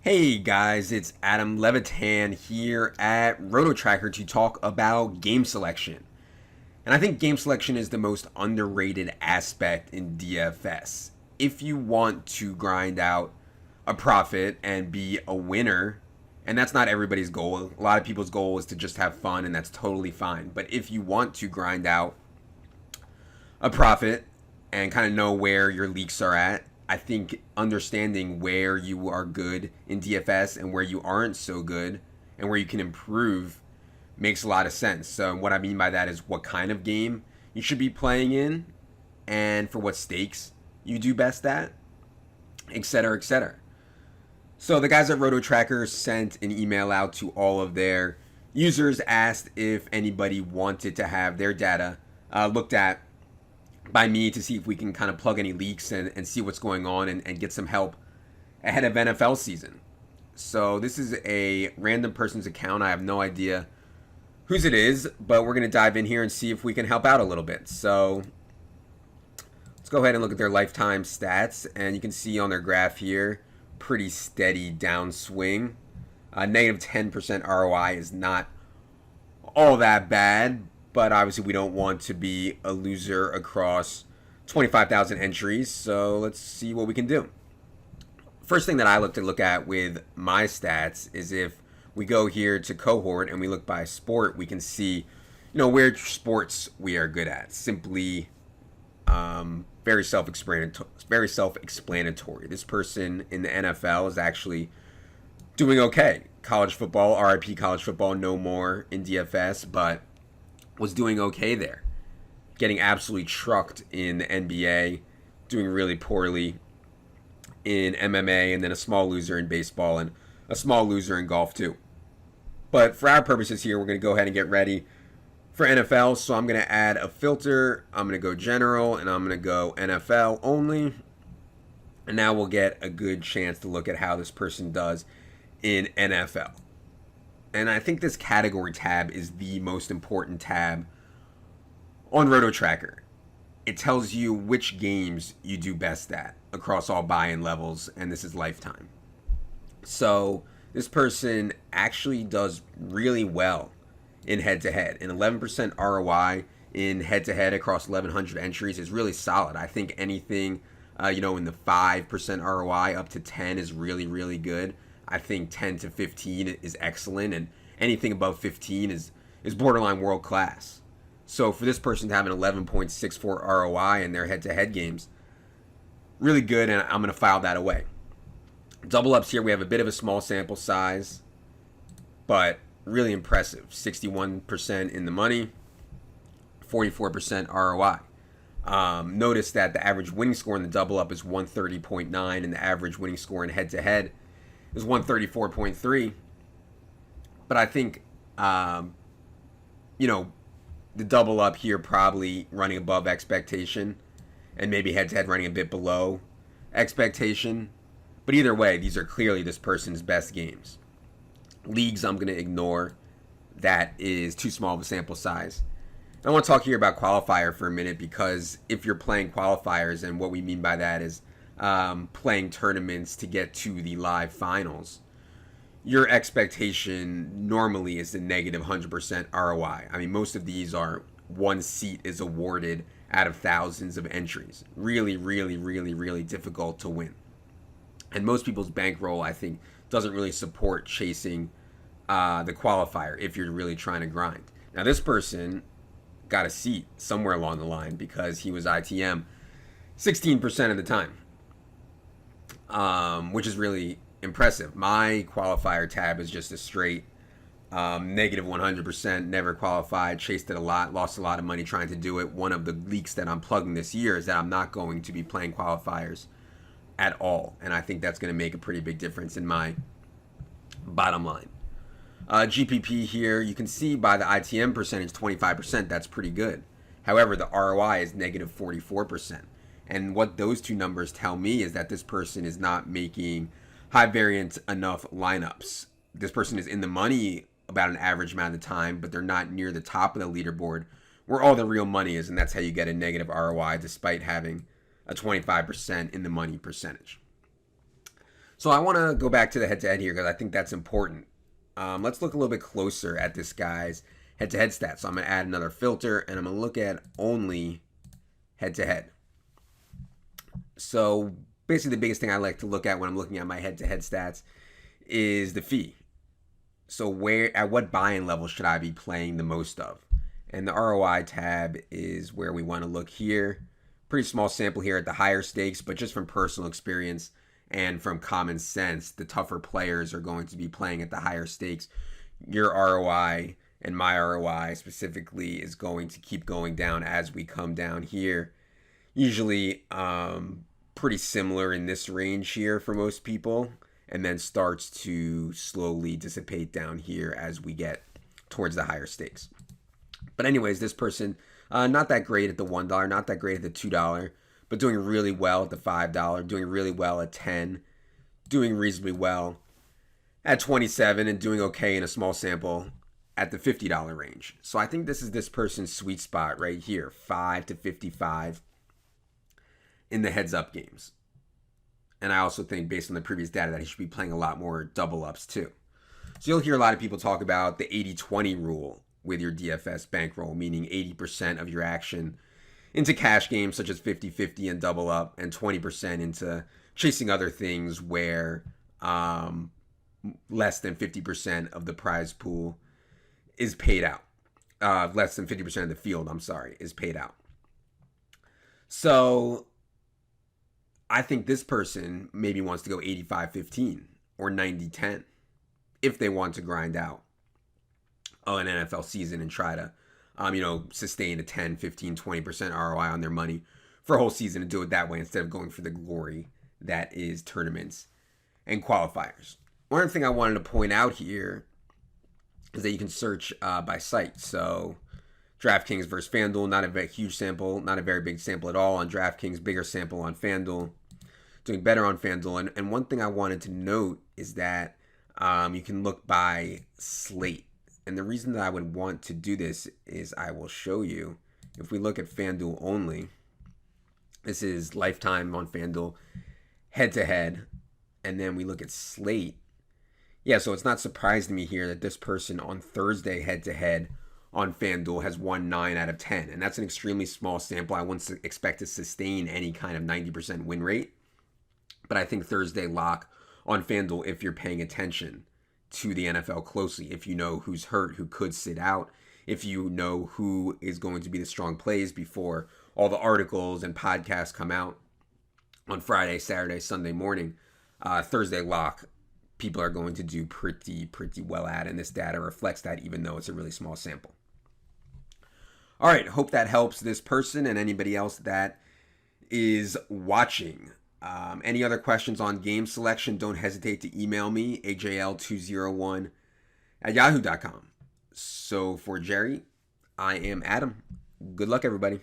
Hey guys, it's Adam Levitan here at RotoTracker to talk about game selection. And I think game selection is the most underrated aspect in DFS. If you want to grind out a profit and be a winner, and that's not everybody's goal. A lot of people's goal is to just have fun, and that's totally fine. But if you want to grind out a profit and kind of know where your leaks are at, I think understanding where you are good in DFS and where you aren't so good and where you can improve makes a lot of sense. So what I mean by that is what kind of game you should be playing in and for what stakes you do best at, etc., etc. So the guys at RotoTracker sent an email out to all of their users, asked if anybody wanted to have their data looked at by me to see if we can kind of plug any leaks and see what's going on and get some help ahead of NFL season. So this is a random person's account. I have no idea whose it is, but we're going to dive in here and see if we can help out a little bit. So let's go ahead and look at their lifetime stats, and you can see on their graph here, pretty steady downswing. Negative 10% ROI is not all that bad, but obviously we don't want to be a loser across 25,000 entries, so let's see what we can do. First thing that I look at with my stats is if we go here to cohort and we look by sport, we can see, where sports we are good at. Simply very self-explanatory. This person in the NFL is actually doing okay. College football, RIP college football, no more in DFS, but was doing okay there. Getting absolutely trucked in the NBA, doing really poorly in MMA, and then a small loser in baseball and a small loser in golf too. But for our purposes here, we're going to go ahead and get ready for NFL. So I'm going to add a filter. I'm going to go general, and I'm going to go NFL only. And now we'll get a good chance to look at how this person does in NFL. And I think this category tab is the most important tab on RotoTracker. It tells you which games you do best at across all buy-in levels, and this is lifetime. So this person actually does really well in head-to-head. An 11% ROI in head-to-head across 1,100 entries is really solid. I think anything, in the 5% ROI up to 10 is really, really good. I think 10 to 15 is excellent, and anything above 15 is borderline world class. So for this person to have an 11.64 ROI in their head-to-head games, really good, and I'm going to file that away. Double ups here, we have a bit of a small sample size, but really impressive. 61% in the money, 44% ROI. Notice that the average winning score in the double up is 130.9, and the average winning score in head-to-head is 134.3. But I think, the double up here probably running above expectation, and maybe head-to-head running a bit below expectation. But either way, these are clearly this person's best games. Leagues I'm going to ignore. That is too small of a sample size. I want to talk here about qualifier for a minute, because if you're playing qualifiers, and what we mean by that is playing tournaments to get to the live finals, your expectation normally is a negative 100% ROI. I mean, most of these are one seat is awarded out of thousands of entries. Really, really, really, really difficult to win. And most people's bankroll, I think, doesn't really support chasing the qualifier if you're really trying to grind. Now, this person got a seat somewhere along the line because he was ITM 16% of the time, which is really impressive. My qualifier tab is just a straight negative 100%, never qualified, chased it a lot, lost a lot of money trying to do it. One of the leaks that I'm plugging this year is that I'm not going to be playing qualifiers at all, and I think that's going to make a pretty big difference in my bottom line. GPP here, you can see by the ITM percentage, 25%, that's pretty good. However, the ROI is negative 44%. And what those two numbers tell me is that this person is not making high variance enough lineups. This person is in the money about an average amount of time, but they're not near the top of the leaderboard where all the real money is, and that's how you get a negative ROI despite having a 25% in the money percentage. So I want to go back to the head-to-head here because I think that's important. Let's look a little bit closer at this guy's head-to-head stats. So I'm going to add another filter, and I'm going to look at only head-to-head. So basically the biggest thing I like to look at when I'm looking at my head-to-head stats is the fee. So at what buy-in level should I be playing the most of? And the ROI tab is where we want to look here. Pretty small sample here at the higher stakes, but just from personal experience and from common sense, the tougher players are going to be playing at the higher stakes. Your ROI and my ROI specifically is going to keep going down as we come down here. Usually pretty similar in this range here for most people, and then starts to slowly dissipate down here as we get towards the higher stakes. But anyways, this person, not that great at the $1, not that great at the $2, but doing really well at the $5, doing really well at 10, doing reasonably well at 27, and doing okay in a small sample at the $50 range. So I think this is this person's sweet spot right here, 5 to 55 in the heads-up games. And I also think, based on the previous data, that he should be playing a lot more double-ups too. So you'll hear a lot of people talk about the 80-20 rule with your DFS bankroll, meaning 80% of your action into cash games such as 50-50 and double up, and 20% into chasing other things where less than 50% of the prize pool is paid out. Less than 50% of the field, is paid out. So I think this person maybe wants to go 85-15 or 90-10 if they want to grind out an NFL season and try to, sustain a 10, 15, 20% ROI on their money for a whole season and do it that way instead of going for the glory that is tournaments and qualifiers. One other thing I wanted to point out here is that you can search by site. So DraftKings versus FanDuel, not a very huge sample, not a very big sample at all on DraftKings, bigger sample on FanDuel, doing better on FanDuel. And one thing I wanted to note is that you can look by slate. And the reason that I would want to do this is I will show you. If we look at FanDuel only, this is lifetime on FanDuel, head-to-head, and then we look at slate. Yeah, so it's not surprising to me here that this person on Thursday head-to-head on FanDuel has won 9 out of 10. And that's an extremely small sample. I wouldn't expect to sustain any kind of 90% win rate. But I think Thursday lock on FanDuel, if you're paying attention to the NFL closely, if you know who's hurt, who could sit out, if you know who is going to be the strong plays before all the articles and podcasts come out on Friday, Saturday, Sunday morning, Thursday lock, people are going to do pretty well at, and this data reflects that even though it's a really small sample. All right, hope that helps this person and anybody else that is watching. Any other questions on game selection, don't hesitate to email me, ajl201@yahoo.com. So for Jerry, I am Adam. Good luck, everybody.